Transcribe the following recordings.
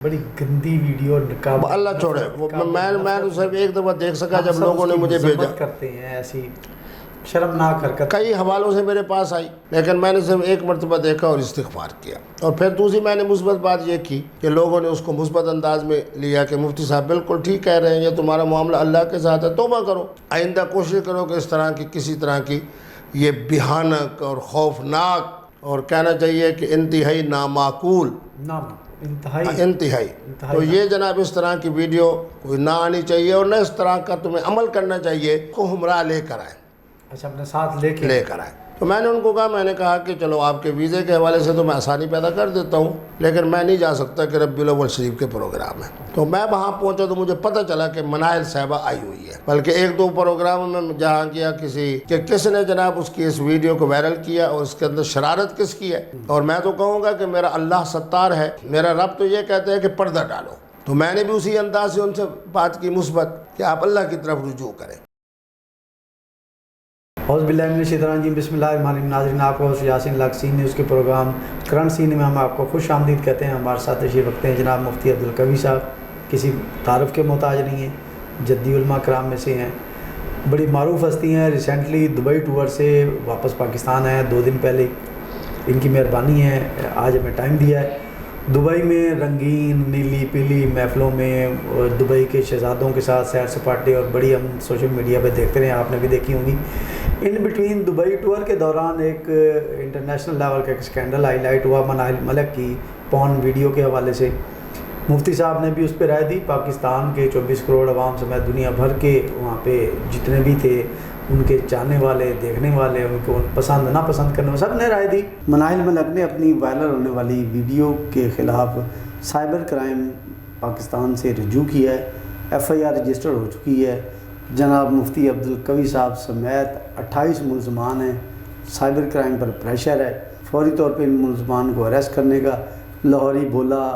بڑی گندی ویڈیو نقاب اللہ چھوڑے میں تو صرف ایک دفعہ دیکھ سکا جب لوگوں نے مجھے بھیجا کرتے ہیں ایسی شرمناک حرکت کئی حوالوں سے میرے پاس آئی لیکن میں نے صرف ایک مرتبہ دیکھا اور استغفار کیا. اور پھر دوسری میں نے مثبت بات یہ کی کہ لوگوں نے اس کو مثبت انداز میں لیا کہ مفتی صاحب بالکل ٹھیک کہہ رہے ہیں, یہ تمہارا معاملہ اللہ کے ساتھ ہے, توبہ کرو. آئندہ کوشش کرو کہ اس طرح کی کسی طرح کی یہ بھیانک اور خوفناک اور کہنا چاہیے کہ انتہائی نامعقول انتہائی تو یہ جناب اس طرح کی ویڈیو کوئی نہ آنی چاہیے اور نہ اس طرح کا تمہیں عمل کرنا چاہیے کو ہمراہ لے کر آئے. اچھا اپنے ساتھ لے کر آئے. تو میں نے ان کو کہا, میں نے کہا کہ چلو آپ کے ویزے کے حوالے سے تو میں آسانی پیدا کر دیتا ہوں, لیکن میں نہیں جا سکتا کہ ربیع الاول شریف کے پروگرام ہے. تو میں وہاں پہنچا تو مجھے پتہ چلا کہ منائل صاحبہ آئی ہوئی ہے, بلکہ ایک دو پروگراموں میں جہاں کیا کس نے جناب اس کی اس ویڈیو کو وائرل کیا اور اس کے اندر شرارت کس کی ہے. اور میں تو کہوں گا کہ میرا اللہ ستار ہے, میرا رب تو یہ کہتا ہے کہ پردہ ڈالو. تو میں نے بھی اسی انداز سے ان سے بات کی مثبت کہ آپ اللہ کی طرف رجوع کریں. اعوذ باللہ من الشیطان الرجیم, بسم اللہ الرحمن الرحیم. ناظرین, آپ کو یاسین لاکھ سین نیوز کے پروگرام کرنٹ سین میں ہم آپ کو خوش آمدید کہتے ہیں. ہمارے ساتھ تشریف رکھتے ہیں جناب مفتی عبدالقوی صاحب, کسی تعارف کے محتاج نہیں ہیں, جدی علماء کرام میں سے ہیں, بڑی معروف ہستی ہیں. ریسنٹلی دبئی ٹور سے واپس پاکستان آئے ہیں 2 دن پہلے, ان کی مہربانی ہے, آج ہمیں ٹائم دیا ہے. دبئی میں رنگین نیلی پیلی محفلوں میں دبئی کے شہزادوں کے ساتھ سیر سپاٹے اور بڑی ہم سوشل میڈیا پہ دیکھتے رہے, آپ نے بھی دیکھی ہوں گی. ان بٹوین دبئی ٹور کے دوران ایک انٹرنیشنل لیول کا ایک اسکینڈل ہائی لائٹ ہوا منائل ملک کی پون ویڈیو کے حوالے سے. مفتی صاحب نے بھی اس پہ رائے دی. پاکستان کے 24 کروڑ عوام سمیت دنیا بھر کے وہاں پہ جتنے بھی تھے, ان کے چاہنے والے, دیکھنے والے, ان کو پسند نہ پسند کرنے والے, سب نے رائے دی. منائل ملک نے اپنی وائرل ہونے والی ویڈیو کے خلاف سائبر کرائم پاکستان سے رجوع کیا ہے. FIR رجسٹر ہو چکی ہے. جناب مفتی عبدالقوی صاحب سمیت 28 ملزمان ہیں. سائبر کرائم پر پریشر ہے, فوری طور پہ ان ملزمان کو اریسٹ کرنے کا. لاہوری بولا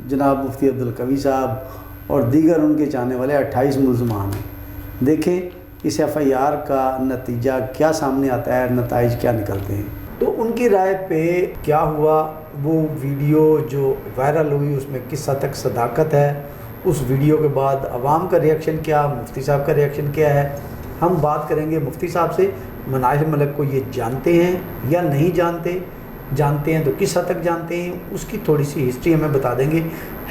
جناب مفتی عبدالقوی صاحب اور دیگر ان کے چاہنے والے 28 ملزمان ہیں. دیکھیں اس FIR کا نتیجہ کیا سامنے آتا ہے, نتائج کیا نکلتے ہیں. تو ان کی رائے پہ کیا ہوا, وہ ویڈیو جو وائرل ہوئی اس میں کس حد تک صداقت ہے, اس ویڈیو کے بعد عوام کا ریئیکشن کیا, مفتی صاحب کا ریئیکشن کیا ہے. ہم بات کریں گے مفتی صاحب سے. منائل ملک کو یہ جانتے ہیں یا نہیں جانتے, جانتے ہیں تو کس حد تک جانتے ہیں, اس کی تھوڑی سی ہسٹری ہمیں بتا دیں گے.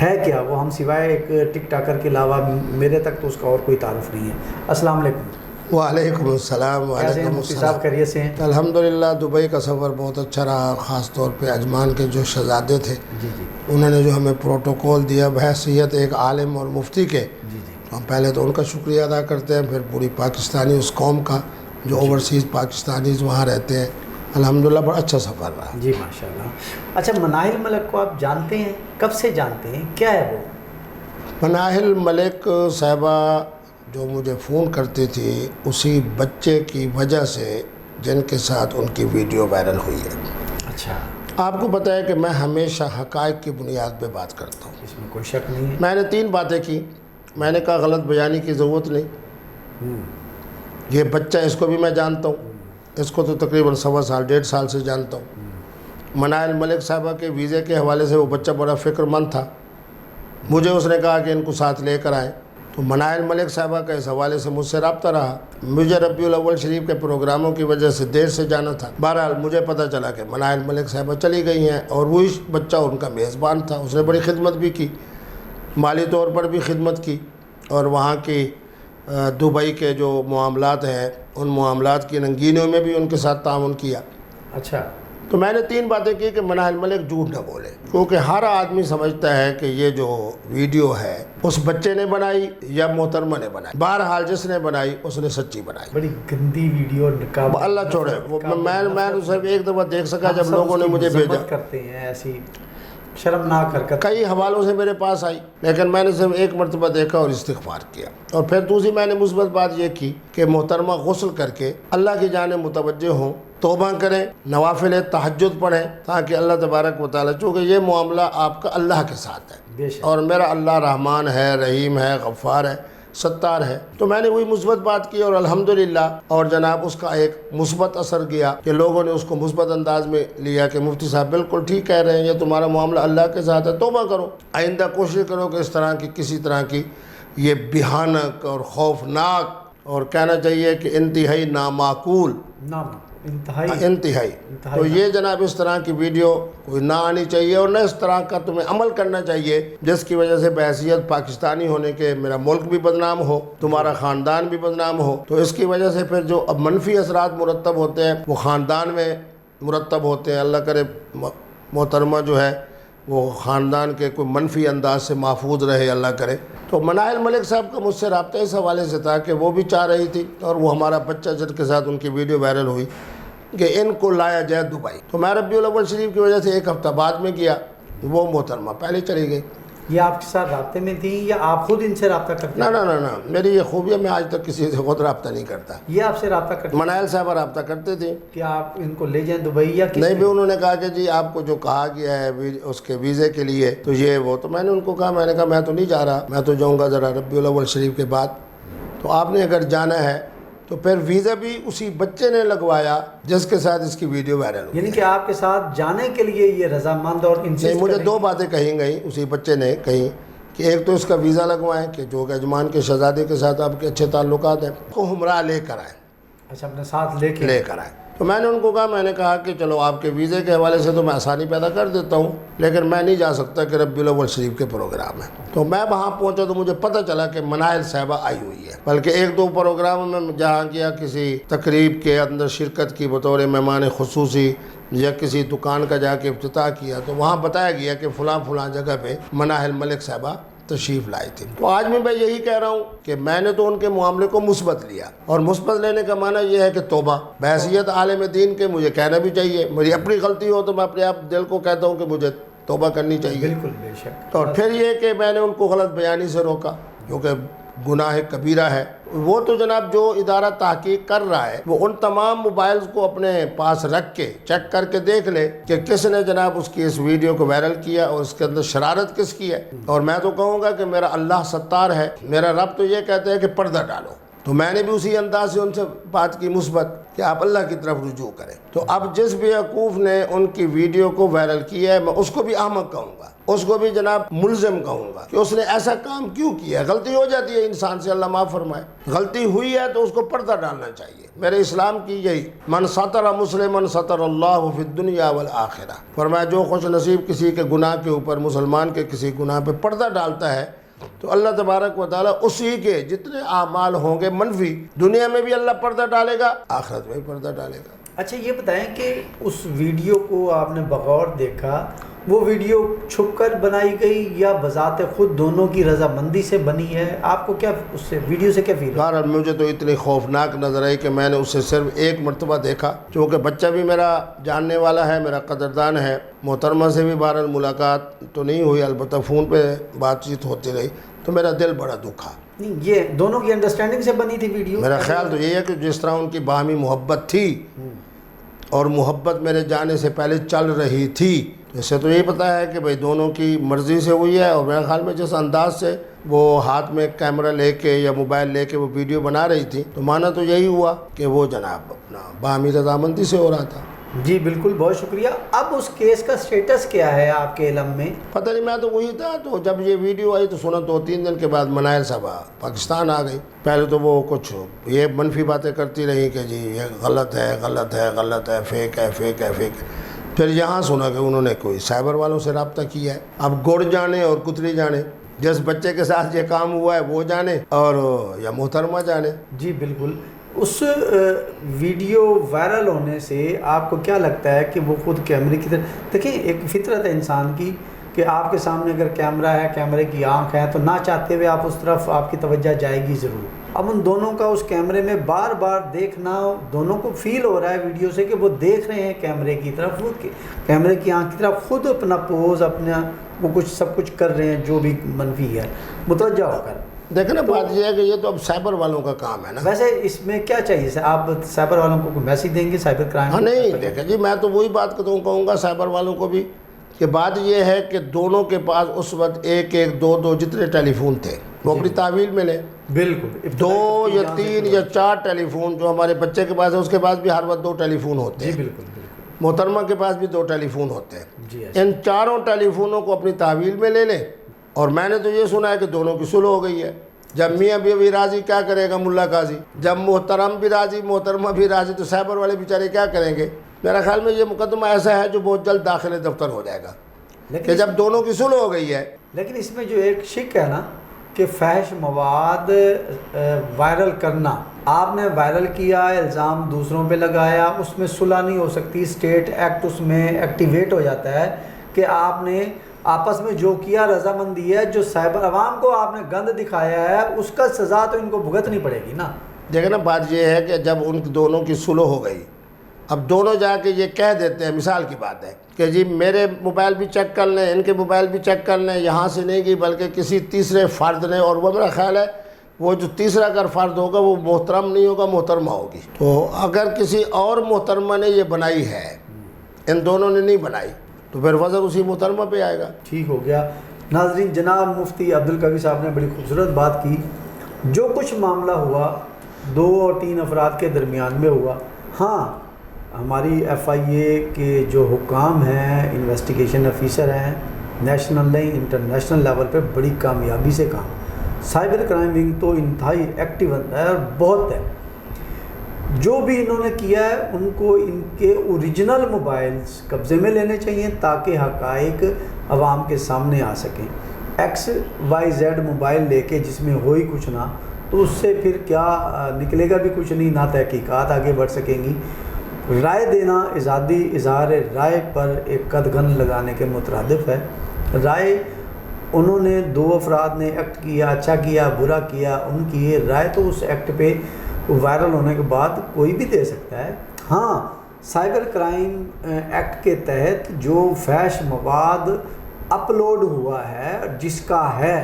ہے کیا وہ, ہم سوائے ایک ٹک ٹاکر کے علاوہ میرے تک تو اس کا اور کوئی تعارف نہیں ہے. السلام علیکم. وعلیکم السلام. وعلیکم مفتی صاحب خیریت سے ہیں؟ الحمدللہ. دبئی کا سفر بہت اچھا رہا, خاص طور پہ عجمان کے جو شہزادے تھے انہوں نے جو ہمیں پروٹوکول دیا بحیثیت ایک عالم اور مفتی کے, ہم پہلے تو ان کا شکریہ ادا کرتے ہیں, پھر پوری پاکستانی اس قوم کا جو اوورسیز پاکستانیز وہاں رہتے ہیں. الحمدللہ بڑا اچھا سفر رہا. جی ماشاءاللہ. اچھا منائل ملک کو آپ جانتے ہیں, کب سے جانتے ہیں, کیا ہے وہ؟ منائل ملک صاحبہ جو مجھے فون کرتی تھی اسی بچے کی وجہ سے جن کے ساتھ ان کی ویڈیو وائرل ہوئی ہے. اچھا. آپ کو پتہ ہے کہ میں ہمیشہ حقائق کی بنیاد پہ بات کرتا ہوں, اس میں کوئی شک نہیں ہے. میں نے 3 باتیں کی. میں نے کہا غلط بیانی کی ضرورت نہیں, یہ بچہ اس کو بھی میں جانتا ہوں, اس کو تو تقریباً 1.25 سال سے جانتا ہوں. منائل ملک صاحبہ کے ویزے کے حوالے سے وہ بچہ بڑا فکر مند تھا, مجھے اس نے کہا کہ ان کو ساتھ لے کر آئیں. تو منائل ملک صاحبہ کا اس حوالے سے مجھ سے رابطہ رہا. مجھے ربیع الاول شریف کے پروگراموں کی وجہ سے دیر سے جانا تھا. بہرحال مجھے پتہ چلا کہ منائل ملک صاحبہ چلی گئی ہیں, اور وہی بچہ ان کا میزبان تھا. اس نے بڑی خدمت بھی کی, مالی طور پر بھی خدمت کی, اور وہاں کی دبئی کے جو معاملات ہیں ان معاملات کی رنگینیوں میں بھی ان کے ساتھ تعاون کیا. اچھا. تو میں نے 3 باتیں کی کہ منائل ملک جھوٹ نہ بولے, کیونکہ ہر آدمی سمجھتا ہے کہ یہ جو ویڈیو ہے اس بچے نے بنائی یا محترمہ نے بنائی. بہرحال جس نے بنائی اس نے سچی بنائی. بڑی گندی ویڈیو نقاب اللہ چھوڑے میں تو صرف ایک دفعہ دیکھ سکا جب لوگوں نے مجھے بھیجا کرتے ہیں ایسی شرمناک حرکت. کئی حوالوں سے میرے پاس آئی لیکن میں نے صرف ایک مرتبہ دیکھا اور استغفار کیا. اور پھر دوسری میں نے مثبت بات یہ کی کہ محترمہ غسل کر کے اللہ کی جانب متوجہ ہوں, توبہ کریں, نوافل تہجد پڑھیں, تاکہ اللہ تبارک و تعالیٰ, چونکہ یہ معاملہ آپ کا اللہ کے ساتھ ہے, اور میرا اللہ رحمان ہے, رحیم ہے, غفار ہے, ستار ہے. تو میں نے وہی مثبت بات کی اور الحمدللہ اور جناب اس کا ایک مثبت اثر گیا کہ لوگوں نے اس کو مثبت انداز میں لیا کہ مفتی صاحب بالکل ٹھیک کہہ رہے ہیں, یہ تمہارا معاملہ اللہ کے ساتھ ہے, توبہ کرو. آئندہ کوشش کرو کہ اس طرح کی کسی طرح کی یہ بھیانک اور خوفناک اور کہنا چاہیے کہ انتہائی نامعقول, انتہائی تو یہ جناب اس طرح کی ویڈیو کوئی نہ آنی چاہیے اور نہ اس طرح کا تمہیں عمل کرنا چاہیے جس کی وجہ سے بحیثیت پاکستانی ہونے کے میرا ملک بھی بدنام ہو, تمہارا خاندان بھی بدنام ہو. تو اس کی وجہ سے پھر جو اب منفی اثرات مرتب ہوتے ہیں وہ خاندان میں مرتب ہوتے ہیں. اللہ کرے محترمہ جو ہے وہ خاندان کے کوئی منفی انداز سے محفوظ رہے, اللہ کرے. تو منائل ملک صاحب کا مجھ سے رابطہ اس حوالے سے تھا کہ وہ بھی چاہ رہی تھی اور وہ ہمارا بچہ جن کے ساتھ ان کی ویڈیو وائرل ہوئی کہ ان کو لایا جائے دبئی. تو میں ربیع الاول شریف کی وجہ سے ایک ہفتہ بعد میں گیا, وہ محترمہ پہلے چلی گئی. یہ آپ کے ساتھ رابطے میں تھی یا آپ خود ان سے رابطہ کرتے ہیں؟ نہ میری یہ خوبی ہے, میں آج تک کسی سے خود رابطہ نہیں کرتا. یہ آپ سے رابطہ کرتے منائل صاحبہ رابطہ کرتے تھے کہ آپ ان کو لے جائیں دبئی یا نہیں بھی. انہوں نے کہا کہ جی آپ کو جو کہا گیا ہے اس کے ویزے کے لیے تو یہ وہ. تو میں نے ان کو کہا, میں نے کہا میں تو نہیں جا رہا, میں تو جاؤں گا ذرا ربیع الاول شریف کے بعد. تو آپ نے اگر جانا ہے تو پھر ویزا بھی اسی بچے نے لگوایا جس کے ساتھ اس کی ویڈیو وائرل ہوئی. یعنی کہ آپ کے ساتھ جانے کے لیے یہ رضامند اور نہیں, مجھے دو باتیں کہیں گئی اسی بچے نے کہیں کہ ایک تو اس کا ویزا لگوائیں کہ جو کہ عجمان کے شہزادے کے ساتھ آپ کے اچھے تعلقات ہیں, کو ہمراہ لے کر آئیں. اچھا, اپنے ساتھ لے کر آئیں. تو میں نے ان کو کہا, میں نے کہا کہ چلو آپ کے ویزے کے حوالے سے تو میں آسانی پیدا کر دیتا ہوں, لیکن میں نہیں جا سکتا کہ ربیع الاول شریف کے پروگرام ہے. تو میں وہاں پہنچا تو مجھے پتہ چلا کہ منائل صاحبہ آئی ہوئی ہے. بلکہ ایک دو پروگرام میں جہاں کیا کسی تقریب کے اندر شرکت کی بطور مہمان خصوصی یا کسی دکان کا جا کے افتتاح کیا تو وہاں بتایا گیا کہ فلاں جگہ پہ منائل ملک صاحبہ تشریف لائی تھی. تو آج میں یہی کہہ رہا ہوں کہ میں نے تو ان کے معاملے کو مثبت لیا, اور مثبت لینے کا معنی یہ ہے کہ توبہ بحیثیت عالم دین کے مجھے کہنا بھی چاہیے. میری اپنی غلطی ہو تو میں اپنے آپ دل کو کہتا ہوں کہ مجھے توبہ کرنی چاہیے. بالکل بے شک. اور پھر یہ کہ میں نے ان کو غلط بیانی سے روکا کیونکہ گناہ کبیرہ ہے. وہ تو جناب جو ادارہ تحقیق کر رہا ہے وہ ان تمام موبائلز کو اپنے پاس رکھ کے چیک کر کے دیکھ لے کہ کس نے جناب اس کی اس ویڈیو کو وائرل کیا اور اس کے اندر شرارت کس کی ہے. اور میں تو کہوں گا کہ میرا اللہ ستار ہے, میرا رب تو یہ کہتے ہیں کہ پردہ ڈالو. تو میں نے بھی اسی انداز سے ان سے بات کی مثبت کہ آپ اللہ کی طرف رجوع کریں. تو اب جس بیوقوف نے ان کی ویڈیو کو وائرل کیا ہے میں اس کو بھی احمق کہوں گا, اس کو بھی جناب ملزم کہوں گا کہ اس نے ایسا کام کیوں کیا ہے. غلطی ہو جاتی ہے انسان سے, اللہ معاف فرمائے. غلطی ہوئی ہے تو اس کو پردہ ڈالنا چاہیے. میرے اسلام کی یہی من ستر مسلمن ستر اللہ فی الدنیا والآخرہ. فرمایا جو خوش نصیب کسی کے گناہ کے اوپر, مسلمان کے کسی گناہ پہ پردہ ڈالتا ہے تو اللہ تبارک و تعالیٰ اسی کے جتنے اعمال ہوں گے منفی, دنیا میں بھی اللہ پردہ ڈالے گا, آخرت میں بھی پردہ ڈالے گا. اچھا یہ بتائیں کہ اس ویڈیو کو آپ نے بغور دیکھا, وہ ویڈیو چھپ کر بنائی گئی یا بذات خود دونوں کی رضامندی سے بنی ہے؟ آپ کو کیا اس سے ویڈیو سے کیا فیل؟ بہرحال مجھے تو اتنی خوفناک نظر آئی کہ میں نے اسے صرف ایک مرتبہ دیکھا, چونکہ بچہ بھی میرا جاننے والا ہے, میرا قدردان ہے. محترمہ سے بھی بہرحال ملاقات تو نہیں ہوئی, البتہ فون پہ بات چیت ہوتی رہی, تو میرا دل بڑا دکھا. نہیں, یہ دونوں کی انڈرسٹینڈنگ سے بنی تھی ویڈیو. میرا خیال تو یہ ہے کہ جس طرح ان کی باہمی محبت تھی اور محبت میرے جانے سے پہلے چل رہی تھی, اس سے تو یہی پتہ ہے کہ بھئی دونوں کی مرضی سے ہوئی ہے. اور میرے خیال میں جس انداز سے وہ ہاتھ میں کیمرہ لے کے یا موبائل لے کے وہ ویڈیو بنا رہی تھی تو مانا تو یہی ہوا کہ وہ جناب اپنا باہمی رضامندی سے ہو رہا تھا. جی بالکل, بہت شکریہ. اب اس کیس کا سٹیٹس کیا ہے آپ کے علم میں؟ پتہ نہیں, میں تو وہی تھا. تو جب یہ ویڈیو آئی تو سنا تو 3 دن کے بعد منائل صاحبہ پاکستان آ گئی. پہلے تو وہ کچھ یہ منفی باتیں کرتی رہی کہ جی یہ غلط ہے, فیک ہے. پھر یہاں سنا کہ انہوں نے کوئی سائبر والوں سے رابطہ کیا ہے. اب گڑ جانے اور کتری جانے, جس بچے کے ساتھ یہ کام ہوا ہے وہ جانے اور یا محترمہ جانے. جی بالکل. اس ویڈیو وائرل ہونے سے آپ کو کیا لگتا ہے کہ وہ خود کیمرے کی طرف دیکھیں, ایک فطرت ہے انسان کی کہ آپ کے سامنے اگر کیمرہ ہے, کیمرے کی آنکھ ہے, تو نہ چاہتے ہوئے آپ اس طرف آپ کی توجہ جائے گی ضرور. اب ان دونوں کا اس کیمرے میں بار بار دیکھنا, دونوں کو فیل ہو رہا ہے ویڈیو سے کہ وہ دیکھ رہے ہیں کیمرے کی طرف, وہ کیمرے کی آنکھ کی طرف, خود اپنا پوز اپنا وہ کچھ سب کچھ کر رہے ہیں جو بھی منفی ہے, متوجہ ہو کر. دیکھیں نا, بات یہ ہے کہ یہ تو اب سائبر والوں کا کام ہے نا. ویسے اس میں کیا چاہیے, آپ سائبر والوں کو کوئی میسیج دیں گے, سائبر کرائم؟ ہاں نہیں, دیکھیں جی میں تو وہی بات کہوں گا سائبر والوں کو بھی کہ بات یہ ہے کہ دونوں کے پاس اس وقت ایک ایک دو دو جتنے ٹیلی فون تھے وہ اپنی تحویل میں لیں. بالکل 2 یا 3 یا 4 ٹیلی فون جو ہمارے بچے کے پاس ہے اس کے پاس بھی ہر وقت 2 ٹیلی فون ہوتے جی ہیں. بالکل بالکل محترمہ کے پاس بھی 2 ٹیلی فون ہوتے ہیں. جی ان چاروں ٹیلی فونوں کو اپنی تحویل میں لے لیں. اور میں نے تو یہ سنا ہے کہ دونوں کی صلح ہو گئی ہے. جب میاں بھی راضی کیا کرے گا ملا قاضی؟ جب محترم بھی راضی محترمہ بھی راضی تو سائبر والے بیچارے کیا کریں گے؟ میرا خیال میں یہ مقدمہ ایسا ہے جو بہت جلد داخل دفتر ہو جائے گا کہ جب دونوں کی صلح ہو گئی ہے. لیکن اس میں جو ایک شک ہے نا کہ فحش مواد وائرل کرنا، آپ نے وائرل کیا، الزام دوسروں پہ لگایا، اس میں صلح نہیں ہو سکتی. اسٹیٹ ایکٹ اس میں ایکٹیویٹ ہو جاتا ہے کہ آپ نے آپس میں جو کیا رضامندی ہے. جو سائبر عوام کو آپ نے گند دکھایا ہے اس کا سزا تو ان کو بھگتنی پڑے گی نا. دیکھیں نا بات یہ ہے کہ جب ان دونوں کی صلح ہو گئی، اب دونوں جا کے یہ کہہ دیتے ہیں، مثال کی بات ہے کہ جی میرے موبائل بھی چیک کر لیں، ان کے موبائل بھی چیک کر لیں، یہاں سے نہیں گئی بلکہ کسی تیسرے فرد نے، اور وہ میرا خیال ہے وہ جو تیسرا اگر فرد ہوگا وہ محترم نہیں ہوگا، محترمہ ہوگی. تو اگر کسی اور محترمہ نے یہ بنائی ہے، ان دونوں نے نہیں بنائی، تو پھر وزر اسی محترمہ پہ آئے گا. ٹھیک ہو گیا. ناظرین، جناب مفتی عبدالقوی صاحب نے بڑی خوبصورت بات کی. جو کچھ معاملہ ہوا 2 اور 3 افراد کے درمیان میں ہوا. ہاں، ہماری ایف آئی اے کے جو حکام ہیں، انویسٹیگیشن افیسر ہیں، نیشنل نہیں انٹرنیشنل لیول پہ بڑی کامیابی سے کام. سائبر کرائم ونگ تو انتہائی ایکٹیو ہے اور بہت ہے. جو بھی انہوں نے کیا ہے ان کو ان کے اوریجنل موبائلز قبضے میں لینے چاہیے تاکہ حقائق عوام کے سامنے آ سکیں. XYZ موبائل لے کے جس میں ہو ہی کچھ نہ، تو اس سے پھر کیا نکلے گا بھی کچھ نہیں، نہ تحقیقات آگے بڑھ سکیں گی. رائے دینا آزادی اظہار رائے پر ایک قدغن لگانے کے مترادف ہے. رائے انہوں نے 2 افراد نے ایکٹ کیا، اچھا کیا برا کیا، ان کی یہ رائے تو اس ایکٹ پہ وائرل ہونے کے بعد کوئی بھی دے سکتا ہے. ہاں، سائبر کرائم ایکٹ کے تحت جو فحش مواد اپلوڈ ہوا ہے جس کا ہے،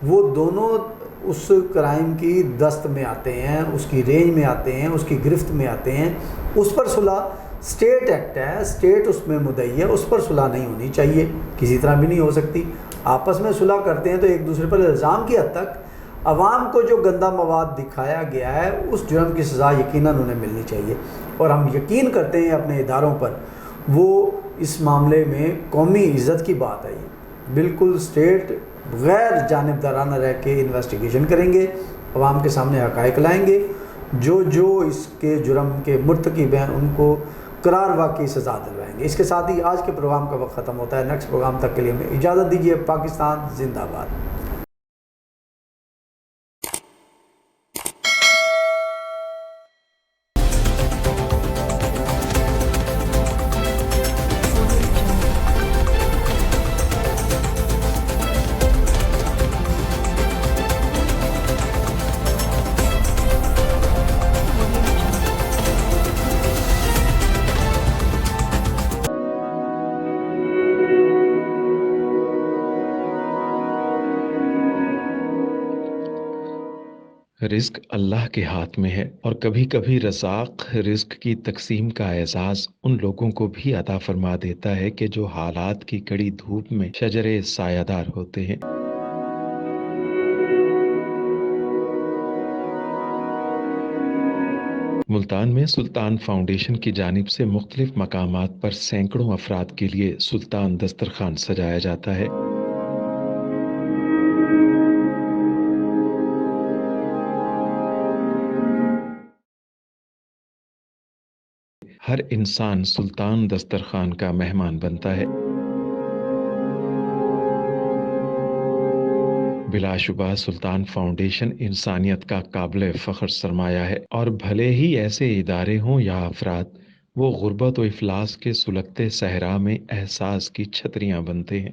وہ دونوں اس کرائم کی دست میں آتے ہیں، اس کی رینج میں آتے ہیں، اس کی گرفت میں آتے ہیں. اس پر صلح اسٹیٹ ایکٹ ہے، اسٹیٹ اس میں مدعی ہے، اس پر صلح نہیں ہونی چاہیے، کسی طرح بھی نہیں ہو سکتی. آپس میں صلح کرتے ہیں تو ایک دوسرے پر الزام کی حد تک عوام کو جو گندا مواد دکھایا گیا ہے اس جرم کی سزا یقیناً انہیں ملنی چاہیے. اور ہم یقین کرتے ہیں اپنے اداروں پر، وہ اس معاملے میں قومی عزت کی بات ہے. یہ بالکل اسٹیٹ غیر جانبدارانہ رہ کے انویسٹیگیشن کریں گے، عوام کے سامنے حقائق لائیں گے، جو اس کے جرم کے مرتکب ہیں ان کو قرار واقعی سزا دلوائیں گے. اس کے ساتھ ہی آج کے پروگرام کا وقت ختم ہوتا ہے. نیکسٹ پروگرام تک کے لیے ہمیں اجازت دیجیے. پاکستان زندہ باد. رزق اللہ کے ہاتھ میں ہے، اور کبھی کبھی رزاق رزق کی تقسیم کا اعزاز ان لوگوں کو بھی عطا فرما دیتا ہے کہ جو حالات کی کڑی دھوپ میں شجرے سایہ دار ہوتے ہیں. ملتان میں سلطان فاؤنڈیشن کی جانب سے مختلف مقامات پر سینکڑوں افراد کے لیے سلطان دسترخوان سجایا جاتا ہے. ہر انسان سلطان دسترخوان کا مہمان بنتا ہے. بلا شبہ سلطان فاؤنڈیشن انسانیت کا قابل فخر سرمایہ ہے، اور بھلے ہی ایسے ادارے ہوں یا افراد، وہ غربت و افلاس کے سلگتے صحرا میں احساس کی چھتریاں بنتے ہیں.